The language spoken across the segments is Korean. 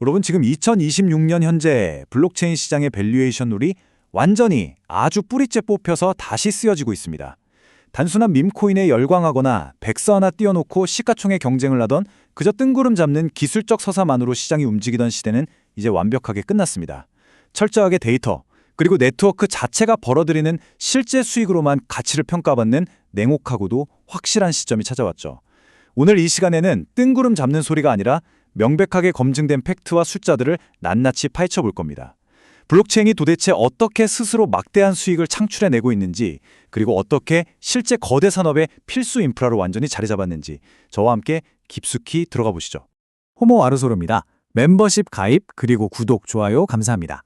여러분 지금 2026년 현재 블록체인 시장의 밸류에이션룰이 완전히 아주 뿌리째 뽑혀서 다시 쓰여지고 있습니다. 단순한 밈코인에 열광하거나 백서 하나 띄워놓고 시가총액 경쟁을 하던 그저 뜬구름 잡는 기술적 서사만으로 시장이 움직이던 시대는 이제 완벽하게 끝났습니다. 철저하게 데이터, 그리고 네트워크 자체가 벌어들이는 실제 수익으로만 가치를 평가받는 냉혹하고도 확실한 시점이 찾아왔죠. 오늘 이 시간에는 뜬구름 잡는 소리가 아니라 명백하게 검증된 팩트와 숫자들을 낱낱이 파헤쳐 볼 겁니다. 블록체인이 도대체 어떻게 스스로 막대한 수익을 창출해내고 있는지, 그리고 어떻게 실제 거대 산업의 필수 인프라로 완전히 자리 잡았는지 저와 함께 깊숙이 들어가 보시죠. 호모 아르소르입니다. 멤버십 가입 그리고 구독, 좋아요 감사합니다.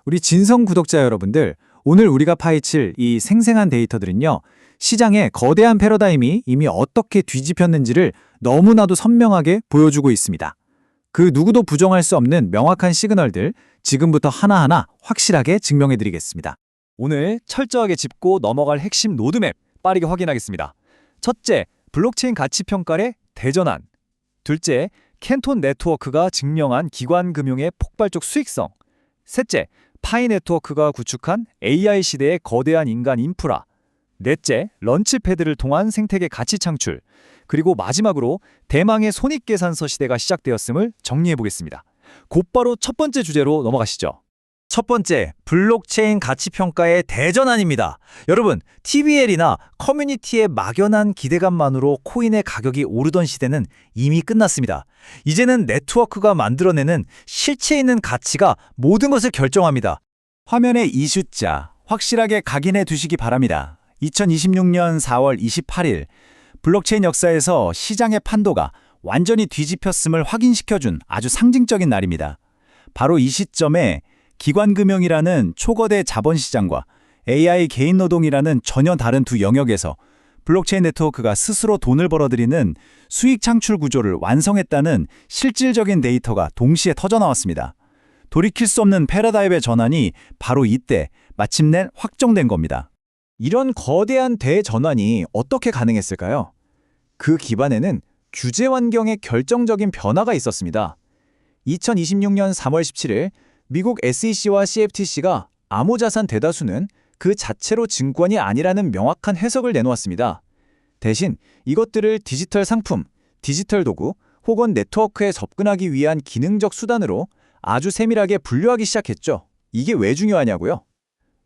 우리 진성 구독자 여러분들, 오늘 우리가 파헤칠 이 생생한 데이터들은요, 시장의 거대한 패러다임이 이미 어떻게 뒤집혔는지를 너무나도 선명하게 보여주고 있습니다. 그 누구도 부정할 수 없는 명확한 시그널들, 지금부터 하나하나 확실하게 증명해드리겠습니다. 오늘 철저하게 짚고 넘어갈 핵심 로드맵 빠르게 확인하겠습니다. 첫째, 블록체인 가치평가의 대전환. 둘째, 캔톤 네트워크가 증명한 기관 금융의 폭발적 수익성. 셋째, 파이 네트워크가 구축한 AI 시대의 거대한 인간 인프라. 넷째, 런치패드를 통한 생태계 가치 창출. 그리고 마지막으로 대망의 손익계산서 시대가 시작되었음을 정리해보겠습니다. 곧바로 첫 번째 주제로 넘어가시죠. 첫 번째, 블록체인 가치평가의 대전환입니다. 여러분, TVL이나 커뮤니티의 막연한 기대감만으로 코인의 가격이 오르던 시대는 이미 끝났습니다. 이제는 네트워크가 만들어내는 실체 있는 가치가 모든 것을 결정합니다. 화면에 이 숫자 확실하게 각인해 두시기 바랍니다. 2026년 4월 28일, 블록체인 역사에서 시장의 판도가 완전히 뒤집혔음을 확인시켜준 아주 상징적인 날입니다. 바로 이 시점에 기관금융이라는 초거대 자본시장과 AI 개인노동이라는 전혀 다른 두 영역에서 블록체인 네트워크가 스스로 돈을 벌어들이는 수익 창출 구조를 완성했다는 실질적인 데이터가 동시에 터져나왔습니다. 돌이킬 수 없는 패러다임의 전환이 바로 이때 마침내 확정된 겁니다. 이런 거대한 대전환이 어떻게 가능했을까요? 그 기반에는 규제 환경의 결정적인 변화가 있었습니다. 2026년 3월 17일 미국 SEC와 CFTC가 암호자산 대다수는 그 자체로 증권이 아니라는 명확한 해석을 내놓았습니다. 대신 이것들을 디지털 상품, 디지털 도구 혹은 네트워크에 접근하기 위한 기능적 수단으로 아주 세밀하게 분류하기 시작했죠. 이게 왜 중요하냐고요?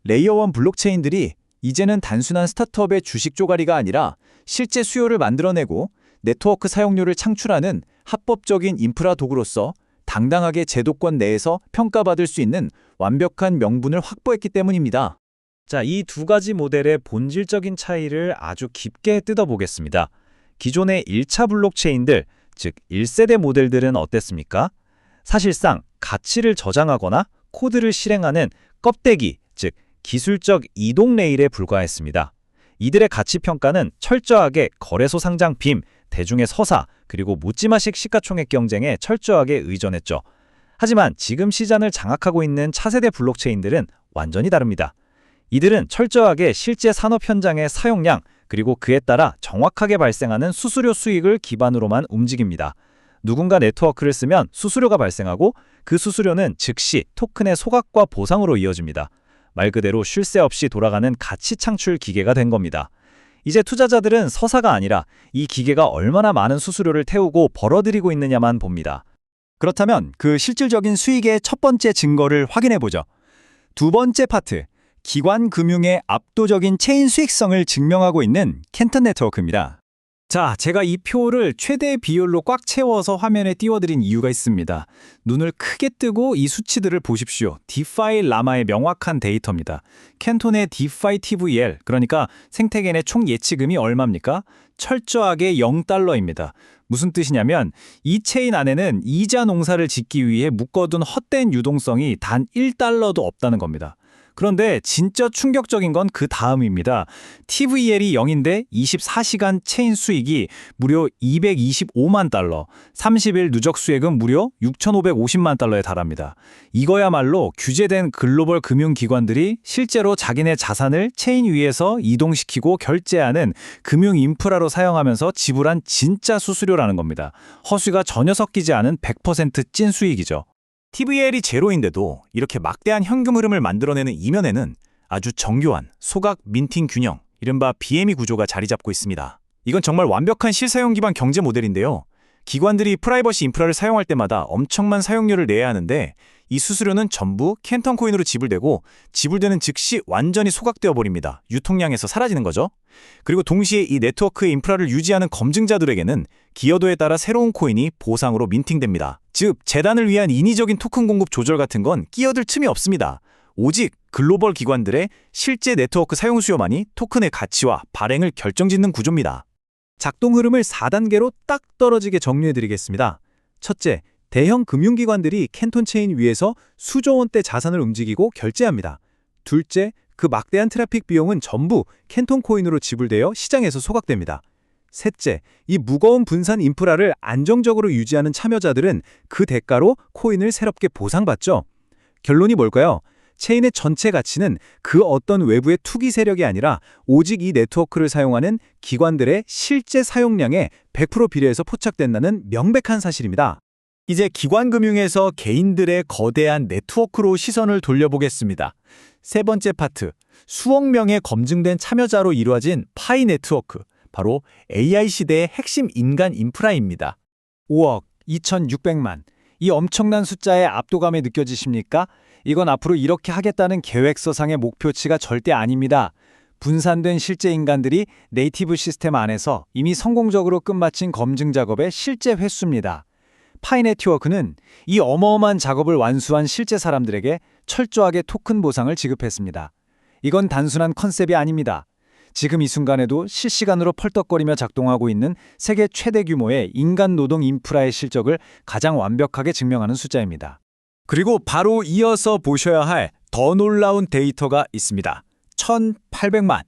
레이어 1 블록체인들이 이제는 단순한 스타트업의 주식 쪼가리가 아니라 실제 수요를 만들어내고 네트워크 사용료를 창출하는 합법적인 인프라 도구로서 당당하게 제도권 내에서 평가받을 수 있는 완벽한 명분을 확보했기 때문입니다. 자, 이 두 가지 모델의 본질적인 차이를 아주 깊게 뜯어보겠습니다. 기존의 1차 블록체인들, 즉 1세대 모델들은 어땠습니까? 사실상 가치를 저장하거나 코드를 실행하는 껍데기, 즉 기술적 이동 레일에 불과했습니다. 이들의 가치 평가는 철저하게 거래소 상장 빔, 대중의 서사, 그리고 묻지마식 시가총액 경쟁에 철저하게 의존했죠. 하지만 지금 시장을 장악하고 있는 차세대 블록체인들은 완전히 다릅니다. 이들은 철저하게 실제 산업 현장의 사용량, 그리고 그에 따라 정확하게 발생하는 수수료 수익을 기반으로만 움직입니다. 누군가 네트워크를 쓰면 수수료가 발생하고 그 수수료는 즉시 토큰의 소각과 보상으로 이어집니다. 말 그대로 쉴 새 없이 돌아가는 가치 창출 기계가 된 겁니다. 이제 투자자들은 서사가 아니라 이 기계가 얼마나 많은 수수료를 태우고 벌어들이고 있느냐만 봅니다. 그렇다면 그 실질적인 수익의 첫 번째 증거를 확인해보죠. 두 번째 파트, 기관 금융의 압도적인 체인 수익성을 증명하고 있는 캔턴 네트워크입니다. 자, 제가 이 표를 최대 비율로 꽉 채워서 화면에 띄워드린 이유가 있습니다. 눈을 크게 뜨고 이 수치들을 보십시오. 디파이 라마의 명확한 데이터입니다. 캔톤의 디파이 TVL, 그러니까 생태계 내 총 예치금이 얼마입니까? 철저하게 0달러입니다. 무슨 뜻이냐면 이 체인 안에는 이자 농사를 짓기 위해 묶어둔 헛된 유동성이 단 1달러도 없다는 겁니다. 그런데 진짜 충격적인 건 그 다음입니다. TVL이 0인데 24시간 체인 수익이 무려 225만 달러, 30일 누적 수익은 무려 6,550만 달러에 달합니다. 이거야말로 규제된 글로벌 금융기관들이 실제로 자기네 자산을 체인 위에서 이동시키고 결제하는 금융 인프라로 사용하면서 지불한 진짜 수수료라는 겁니다. 허수가 전혀 섞이지 않은 100% 찐 수익이죠. TVL이 제로인데도 이렇게 막대한 현금 흐름을 만들어내는 이면에는 아주 정교한 소각 민팅 균형, 이른바 BME 구조가 자리 잡고 있습니다. 이건 정말 완벽한 실사용 기반 경제 모델인데요. 기관들이 프라이버시 인프라를 사용할 때마다 엄청난 사용료를 내야 하는데 이 수수료는 전부 캔턴 코인으로 지불되고 지불되는 즉시 완전히 소각되어 버립니다. 유통량에서 사라지는 거죠. 그리고 동시에 이 네트워크의 인프라를 유지하는 검증자들에게는 기여도에 따라 새로운 코인이 보상으로 민팅됩니다. 즉, 재단을 위한 인위적인 토큰 공급 조절 같은 건 끼어들 틈이 없습니다. 오직 글로벌 기관들의 실제 네트워크 사용 수요만이 토큰의 가치와 발행을 결정짓는 구조입니다. 작동 흐름을 4단계로 딱 떨어지게 정리해드리겠습니다. 첫째, 대형 금융기관들이 캔톤 체인 위에서 수조 원대 자산을 움직이고 결제합니다. 둘째, 그 막대한 트래픽 비용은 전부 캔톤 코인으로 지불되어 시장에서 소각됩니다. 셋째, 이 무거운 분산 인프라를 안정적으로 유지하는 참여자들은 그 대가로 코인을 새롭게 보상받죠. 결론이 뭘까요? 체인의 전체 가치는 그 어떤 외부의 투기 세력이 아니라 오직 이 네트워크를 사용하는 기관들의 실제 사용량에 100% 비례해서 포착된다는 명백한 사실입니다. 이제 기관 금융에서 개인들의 거대한 네트워크로 시선을 돌려보겠습니다. 세 번째 파트, 수억 명의 검증된 참여자로 이루어진 파이 네트워크, 바로 AI 시대의 핵심 인간 인프라입니다. 5억 2,600만. 이 엄청난 숫자의 압도감이 느껴지십니까? 이건 앞으로 이렇게 하겠다는 계획서상의 목표치가 절대 아닙니다. 분산된 실제 인간들이 네이티브 시스템 안에서 이미 성공적으로 끝마친 검증 작업의 실제 횟수입니다. 파이 네트워크는 이 어마어마한 작업을 완수한 실제 사람들에게 철저하게 토큰 보상을 지급했습니다. 이건 단순한 컨셉이 아닙니다. 지금 이 순간에도 실시간으로 펄떡거리며 작동하고 있는 세계 최대 규모의 인간 노동 인프라의 실적을 가장 완벽하게 증명하는 숫자입니다. 그리고 바로 이어서 보셔야 할 더 놀라운 데이터가 있습니다. 1,800만.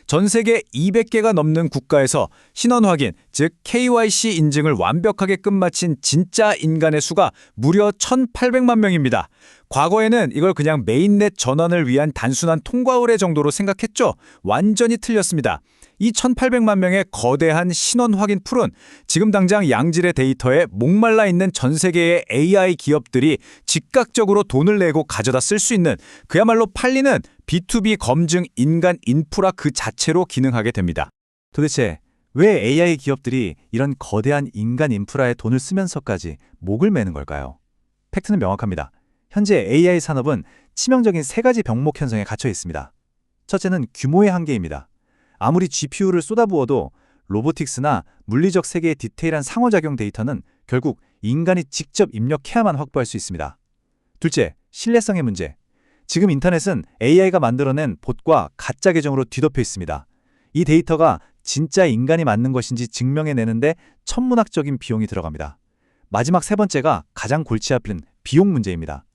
전 세계 200개가 넘는 국가에서 신원 확인, 즉 KYC 인증을 완벽하게 끝마친 진짜 인간의 수가 무려 1,800만 명입니다. 과거에는 이걸 그냥 메인넷 전환을 위한 단순한 통과 의뢰 정도로 생각했죠? 완전히 틀렸습니다. 이 1,800만 명의 거대한 신원 확인 풀은 지금 당장 양질의 데이터에 목말라 있는 전 세계의 AI 기업들이 즉각적으로 돈을 내고 가져다 쓸 수 있는 그야말로 팔리는 B2B 검증 인간 인프라 그 자체로 기능하게 됩니다. 도대체 왜 AI 기업들이 이런 거대한 인간 인프라에 돈을 쓰면서까지 목을 매는 걸까요? 팩트는 명확합니다. 현재 AI 산업은 치명적인 세 가지 병목 현상에 갇혀 있습니다. 첫째는 규모의 한계입니다. 아무리 GPU를 쏟아부어도 로보틱스나 물리적 세계의 디테일한 상호작용 데이터는 결국 인간이 직접 입력해야만 확보할 수 있습니다. 둘째, 신뢰성의 문제. 지금 인터넷은 AI가 만들어낸 봇과 가짜 계정으로 뒤덮여 있습니다. 이 데이터가 진짜 인간이 맞는 것인지 증명해내는데 천문학적인 비용이 들어갑니다. 마지막 세 번째가 가장 골치 아픈 비용 문제입니다.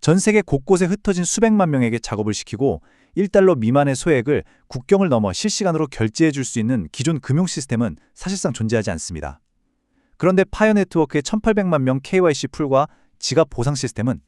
전 세계 곳곳에 흩어진 수백만 명에게 작업을 시키고 1달러 미만의 소액을 국경을 넘어 실시간으로 결제해 줄 수 있는 기존 금융 시스템은 사실상 존재하지 않습니다. 그런데 파이어 네트워크의 1,800만 명 KYC 풀과 지갑 보상 시스템은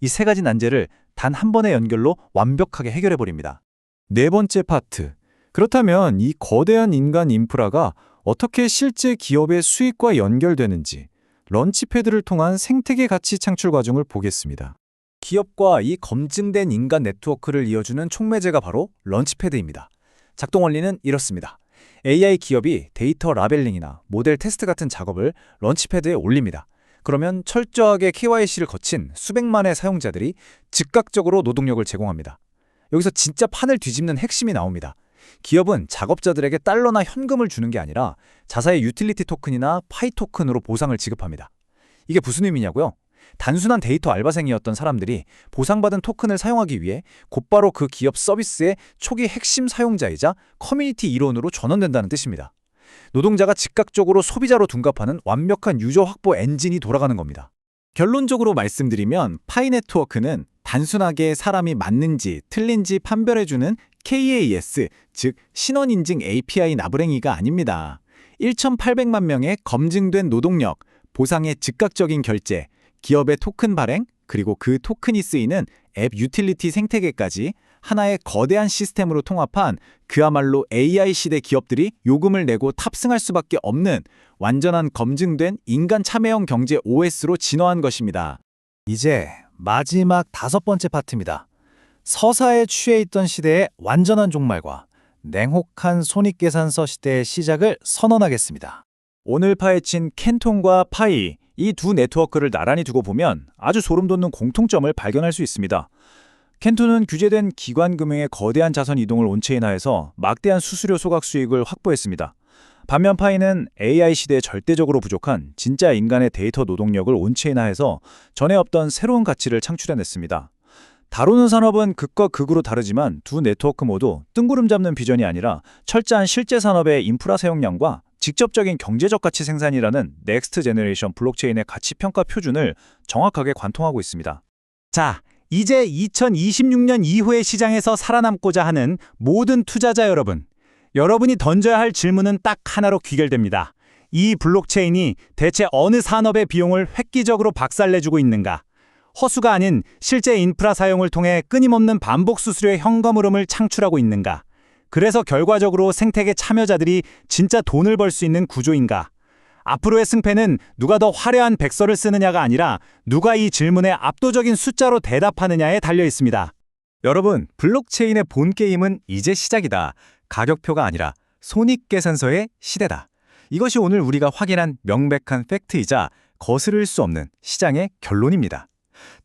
이 세 가지 난제를 단 한 번의 연결로 완벽하게 해결해버립니다. 네 번째 파트. 그렇다면 이 거대한 인간 인프라가 어떻게 실제 기업의 수익과 연결되는지 런치패드를 통한 생태계 가치 창출 과정을 보겠습니다. 기업과 이 검증된 인간 네트워크를 이어주는 촉매제가 바로 런치패드입니다. 작동 원리는 이렇습니다. AI 기업이 데이터 라벨링이나 모델 테스트 같은 작업을 런치패드에 올립니다. 그러면 철저하게 KYC를 거친 수백만의 사용자들이 즉각적으로 노동력을 제공합니다. 여기서 진짜 판을 뒤집는 핵심이 나옵니다. 기업은 작업자들에게 달러나 현금을 주는 게 아니라 자사의 유틸리티 토큰이나 파이 토큰으로 보상을 지급합니다. 이게 무슨 의미냐고요? 단순한 데이터 알바생이었던 사람들이 보상받은 토큰을 사용하기 위해 곧바로 그 기업 서비스의 초기 핵심 사용자이자 커뮤니티 일원으로 전환된다는 뜻입니다. 노동자가 즉각적으로 소비자로 둔갑하는 완벽한 유저 확보 엔진이 돌아가는 겁니다. 결론적으로 말씀드리면 파이 네트워크는 단순하게 사람이 맞는지 틀린지 판별해주는 KAS, 즉 신원인증 API 나부랭이가 아닙니다. 1,800만 명의 검증된 노동력, 보상의 즉각적인 결제, 기업의 토큰 발행, 그리고 그 토큰이 쓰이는 앱 유틸리티 생태계까지 하나의 거대한 시스템으로 통합한 그야말로 AI 시대 기업들이 요금을 내고 탑승할 수밖에 없는 완전한 검증된 인간 참여형 경제 OS로 진화한 것입니다. 이제 마지막 5번째 파트입니다. 서사에 취해 있던 시대의 완전한 종말과 냉혹한 손익계산서 시대의 시작을 선언하겠습니다. 오늘 파헤친 캔톤과 파이, 이 두 네트워크를 나란히 두고 보면 아주 소름 돋는 공통점을 발견할 수 있습니다. 캔톤은 규제된 기관 금융의 거대한 자선 이동을 온체인화해서 막대한 수수료 소각 수익을 확보했습니다. 반면 파이는 AI 시대에 절대적으로 부족한 진짜 인간의 데이터 노동력을 온체인화해서 전에 없던 새로운 가치를 창출해냈습니다. 다루는 산업은 극과 극으로 다르지만 두 네트워크 모두 뜬구름 잡는 비전이 아니라 철저한 실제 산업의 인프라 사용량과 직접적인 경제적 가치 생산이라는 넥스트 제너레이션 블록체인의 가치 평가 표준을 정확하게 관통하고 있습니다. 자, 이제 2026년 이후의 시장에서 살아남고자 하는 모든 투자자 여러분, 여러분이 던져야 할 질문은 딱 하나로 귀결됩니다. 이 블록체인이 대체 어느 산업의 비용을 획기적으로 박살내주고 있는가? 허수가 아닌 실제 인프라 사용을 통해 끊임없는 반복 수수료의 현금 흐름을 창출하고 있는가? 그래서 결과적으로 생태계 참여자들이 진짜 돈을 벌 수 있는 구조인가? 앞으로의 승패는 누가 더 화려한 백서를 쓰느냐가 아니라 누가 이 질문에 압도적인 숫자로 대답하느냐에 달려 있습니다. 여러분, 블록체인의 본 게임은 이제 시작이다. 가격표가 아니라 손익계산서의 시대다. 이것이 오늘 우리가 확인한 명백한 팩트이자 거스를 수 없는 시장의 결론입니다.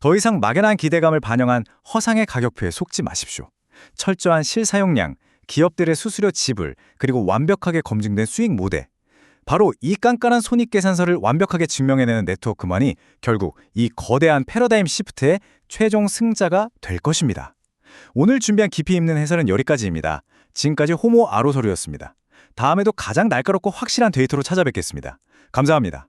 더 이상 막연한 기대감을 반영한 허상의 가격표에 속지 마십시오. 철저한 실사용량, 기업들의 수수료 지불, 그리고 완벽하게 검증된 수익 모델. 바로 이 깐깐한 손익계산서를 완벽하게 증명해내는 네트워크만이 결국 이 거대한 패러다임 시프트의 최종 승자가 될 것입니다. 오늘 준비한 깊이 있는 해설은 여기까지입니다. 지금까지 호모 아로서류였습니다. 다음에도 가장 날카롭고 확실한 데이터로 찾아뵙겠습니다. 감사합니다.